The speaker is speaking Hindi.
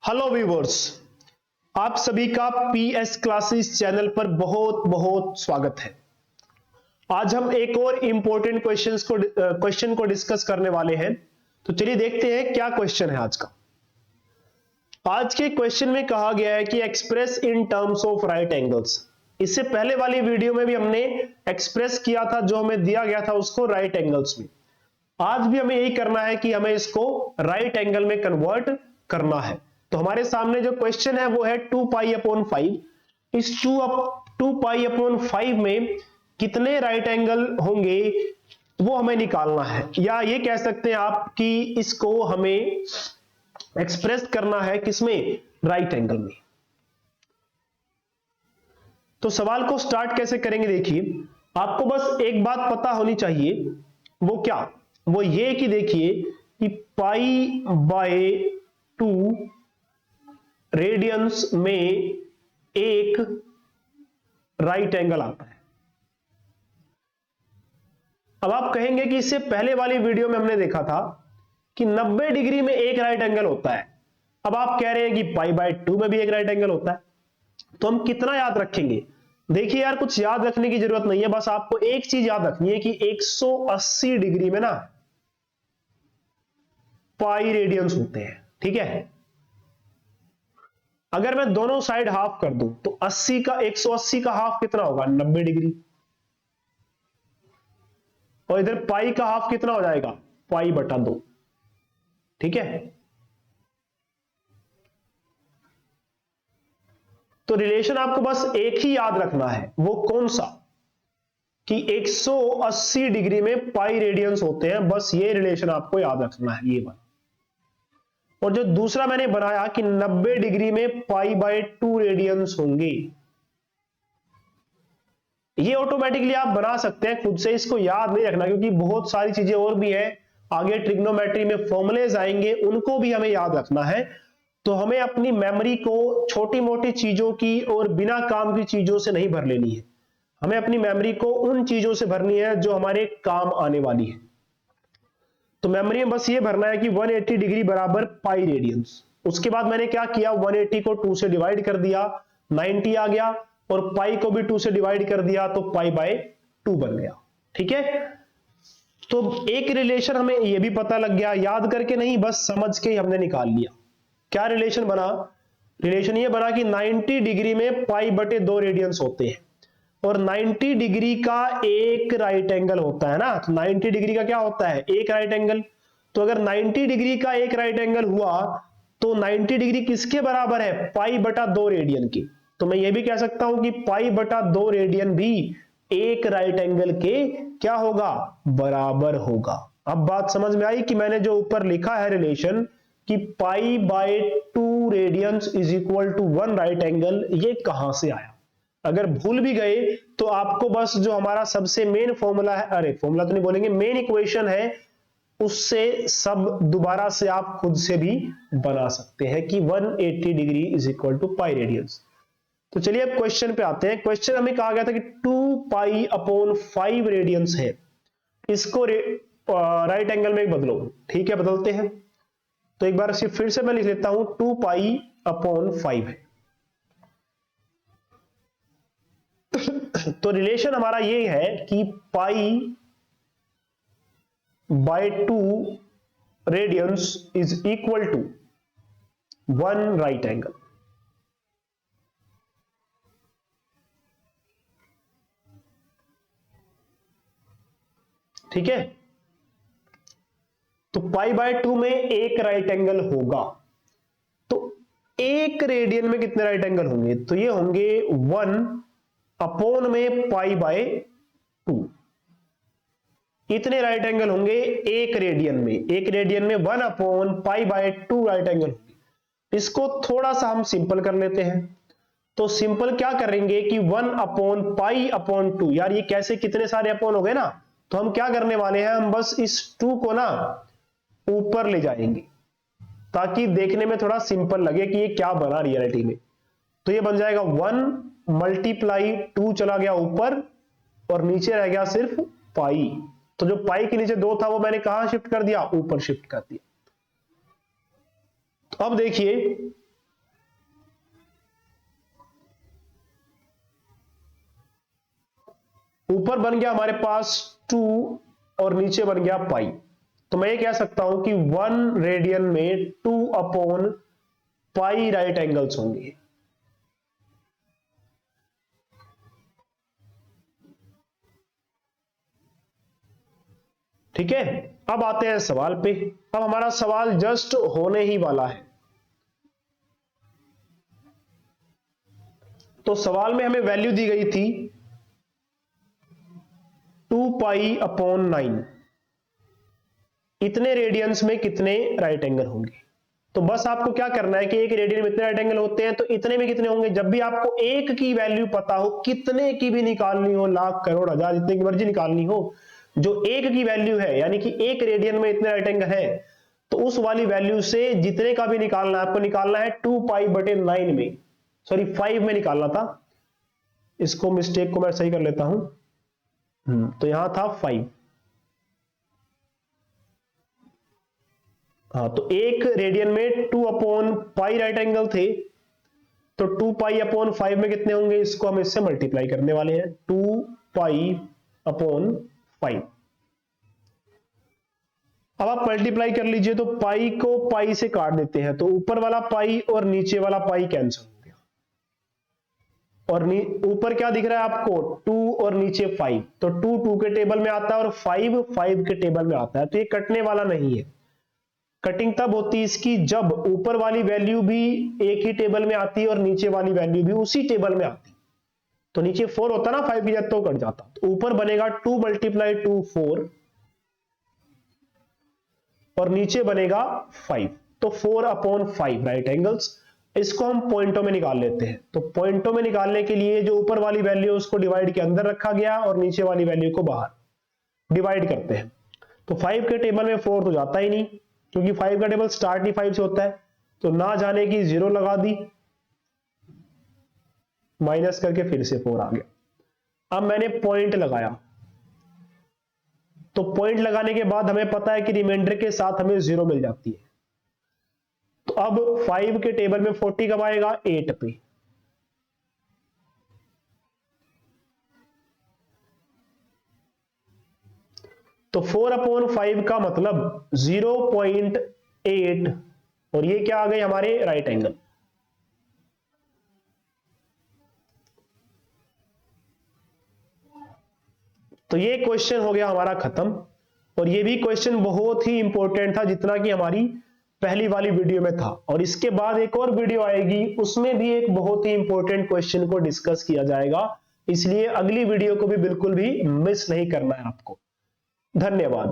हेलो व्यूअर्स, आप सभी का पीएस क्लासेस चैनल पर बहुत बहुत स्वागत है। आज हम एक और इंपॉर्टेंट क्वेश्चन को डिस्कस करने वाले हैं। तो चलिए देखते हैं क्या क्वेश्चन है आज का। आज के क्वेश्चन में कहा गया है कि express in terms of right angles. इससे पहले वाली वीडियो में भी हमने एक्सप्रेस किया था, जो हमें दिया गया था उसको राइट एंगल्स में। आज भी हमें यही करना है कि हमें इसको राइट एंगल में कन्वर्ट करना है। तो हमारे सामने जो क्वेश्चन है वो है 2 पाई अपॉन 5। इस 2 पाई अपॉन 5 में कितने राइट एंगल होंगे वो हमें निकालना है, या ये कह सकते हैं आप कि इसको हमें एक्सप्रेस करना है किसमें, राइट एंगल में। तो सवाल को स्टार्ट कैसे करेंगे, देखिए आपको बस एक बात पता होनी चाहिए। वो क्या, वो ये कि देखिए कि पाई बाय 2 रेडियंस में एक राइट एंगल आता है। अब आप कहेंगे कि इससे पहले वाली वीडियो में हमने देखा था कि 90 डिग्री में एक राइट एंगल होता है। अब आप कह रहे हैं कि पाई बाय 2 में भी एक राइट एंगल होता है, तो हम कितना याद रखेंगे? देखिए यार, कुछ याद रखने की जरूरत नहीं है, बस आपको एक चीज याद रखनी है कि 180 डिग्री में ना पाई रेडियंस होते हैं। ठीक है, अगर मैं दोनों साइड हाफ कर दूं तो 180 का हाफ कितना होगा, 90 डिग्री। और इधर पाई का हाफ कितना हो जाएगा, पाई बटा 2। ठीक है, तो रिलेशन आपको बस एक ही याद रखना है। वो कौन सा, कि 180 डिग्री में पाई रेडियंस होते हैं। बस ये रिलेशन आपको याद रखना है, ये बात। और जो दूसरा मैंने बनाया कि 90 डिग्री में पाई बाय 2 रेडियंस होंगे, ये ऑटोमेटिकली आप बना सकते हैं खुद से, इसको याद नहीं रखना, क्योंकि बहुत सारी चीजें और भी है आगे ट्रिग्नोमेट्री में फॉर्मूलेज आएंगे, उनको भी हमें याद रखना है। तो हमें अपनी मेमोरी को छोटी मोटी चीजों की और बिना काम की चीजों से नहीं भर लेनी है। हमें अपनी मेमोरी को उन चीजों से भरनी है जो हमारे काम आने वाली है। तो मेमोरी में बस ये भरना है कि 180 डिग्री बराबर पाई रेडियंस। उसके बाद मैंने क्या किया, 180 को 2 से डिवाइड कर दिया, 90 आ गया, और पाई को भी 2 से डिवाइड कर दिया तो पाई बाय 2 बन गया। ठीक है, तो एक रिलेशन हमें ये भी पता लग गया, याद करके नहीं बस समझ के ही हमने निकाल लिया। क्या रिलेशन बना? रिलेशन ये बना कि 90 डिग्री में पाई बटे 2 रेडियंस होते हैं, और 90 डिग्री का एक राइट एंगल होता है ना। तो 90 डिग्री का क्या होता है, एक राइट एंगल। तो अगर 90 डिग्री का एक राइट एंगल हुआ तो 90 डिग्री किसके बराबर है, पाई बटा 2 रेडियन की। तो मैं ये भी कह सकता हूं कि पाई बटा 2 रेडियन भी एक राइट एंगल के क्या होगा, बराबर होगा। अब बात समझ में आई कि मैंने जो ऊपर लिखा है रिलेशन कि pi by 2 radians is equal to 1 right angle, ये कहां से आया। अगर भूल भी गए तो आपको बस जो हमारा सबसे मेन फॉर्मूला है, अरे फॉर्मूला तो नहीं बोलेंगे, मेन इक्वेशन है, उससे सब दोबारा से आप खुद से भी बना सकते हैं कि 180 degree is equal to pi radians. तो चलिए अब क्वेश्चन पे आते हैं। क्वेश्चन हमें कहा गया था कि 2 पाई अपॉन 5 रेडियंस है, इसको राइट एंगल में बदलो। ठीक है, बदलते हैं। तो एक बार फिर से मैं लिख लेता हूं, 2 पाई अपॉन 5 है। तो रिलेशन हमारा ये है कि pi by 2 radians is equal to 1 right angle. ठीक है, तो पाई बाय 2 में एक राइट एंगल होगा, तो एक रेडियन में कितने राइट एंगल होंगे, तो ये होंगे 1 अपॉन में पाई बाय 2। इतने राइट एंगल होंगे एक रेडियन में। एक रेडियन में 1 upon pi by 2 right angle होंगे। इसको थोड़ा सा हम सिंपल कर लेते हैं। तो सिंपल क्या करेंगे कि 1 अपॉन पाई अपॉन 2, यार ये कैसे कितने सारे अपॉन हो गए ना। तो हम क्या करने वाले हैं, हम बस इस 2 को ना ऊपर ले जाएंगे ताकि देखने में थोड़ा सिंपल लगे कि ये क्या बना रियलिटी में। तो ये बन जाएगा 1 मल्टीप्लाई 2 चला गया ऊपर, और नीचे रह गया सिर्फ पाई। तो जो पाई के नीचे 2 था वो मैंने कहां शिफ्ट कर दिया, ऊपर शिफ्ट कर दिया। तो अब देखिए ऊपर बन गया हमारे पास 2 और नीचे बन गया पाई। तो मैं ये कह सकता हूं कि 1 रेडियन में 2/पाई राइट एंगल्स होंगे। ठीक है, अब आते हैं सवाल पे। अब हमारा सवाल जस्ट होने ही वाला है। तो सवाल में हमें वैल्यू दी गई थी 2π/9, इतने रेडियंस में कितने राइट एंगल होंगे। तो बस आपको क्या करना है कि एक रेडियन में इतने राइट एंगल होते हैं, तो इतने में कितने होंगे। जब भी आपको एक की वैल्यू पता हो, कितने की भी निकालनी हो, लाख करोड़ हजार जितने की मर्जी निकालनी हो, जो एक की वैल्यू है यानी कि एक रेडियन में इतने राइट एंगल है, तो उस वाली वैल्यू से जितने का भी निकालना है, आपको निकालना है 2π/9 में, सॉरी 5 में निकालना था। इसको मिस्टेक को मैं सही कर लेता हूं। तो यहां था 5। हाँ, तो एक रेडियन में 2/पाई राइट एंगल थे, तो 2π/5 में कितने होंगे, इसको हम इससे मल्टीप्लाई करने वाले हैं। 2π/5। अब आप मल्टीप्लाई कर लीजिए, तो पाई को पाई से काट देते हैं, तो ऊपर वाला पाई और नीचे वाला पाई कैंसिल हो गया, और ऊपर क्या दिख रहा है आपको 2 और नीचे 5, तो 2 2 के टेबल में आता है और 5 5 के टेबल में आता है, तो ये कटने वाला नहीं है। कटिंग तब होती है इसकी जब ऊपर वाली वैल्यू भी एक ही टेबल में आती है और नीचे वाली वैल्यू भी उसी टेबल में आती। तो नीचे 4 होता ना, 5 की जगह तो कट जाता, तो ऊपर बनेगा 2 × 2 4 और नीचे बनेगा 5, तो 4/5 राइट एंगल्स। इसको हम पॉइंटों में निकाल लेते हैं। तो पॉइंटों में निकालने के लिए जो ऊपर वाली वैल्यू है उसको डिवाइड के अंदर रखा गया और नीचे वाली वैल्यू को बाहर डिवाइड करते हैं। तो 5 के टेबल में 4 तो जाता ही नहीं, क्योंकि 5 का टेबल स्टार्ट ही 5 से होता है, तो ना जाने की 0 लगा दी, माइनस करके फिर से 4 आ गया। अब मैंने पॉइंट लगाया, तो पॉइंट लगाने के बाद हमें पता है कि रिमाइंडर के साथ हमें 0 मिल जाती है। तो अब 5 के टेबल में 40 कब आएगा, 8 पे। तो 4/5 का मतलब 0.8, और ये क्या आ गए हमारे राइट एंगल। तो ये क्वेश्चन हो गया हमारा खत्म, और ये भी क्वेश्चन बहुत ही इंपॉर्टेंट था जितना कि हमारी पहली वाली वीडियो में था। और इसके बाद एक और वीडियो आएगी, उसमें भी एक बहुत ही इंपॉर्टेंट क्वेश्चन को डिस्कस किया जाएगा, इसलिए अगली वीडियो को भी बिल्कुल भी मिस नहीं करना है आपको। धन्यवाद।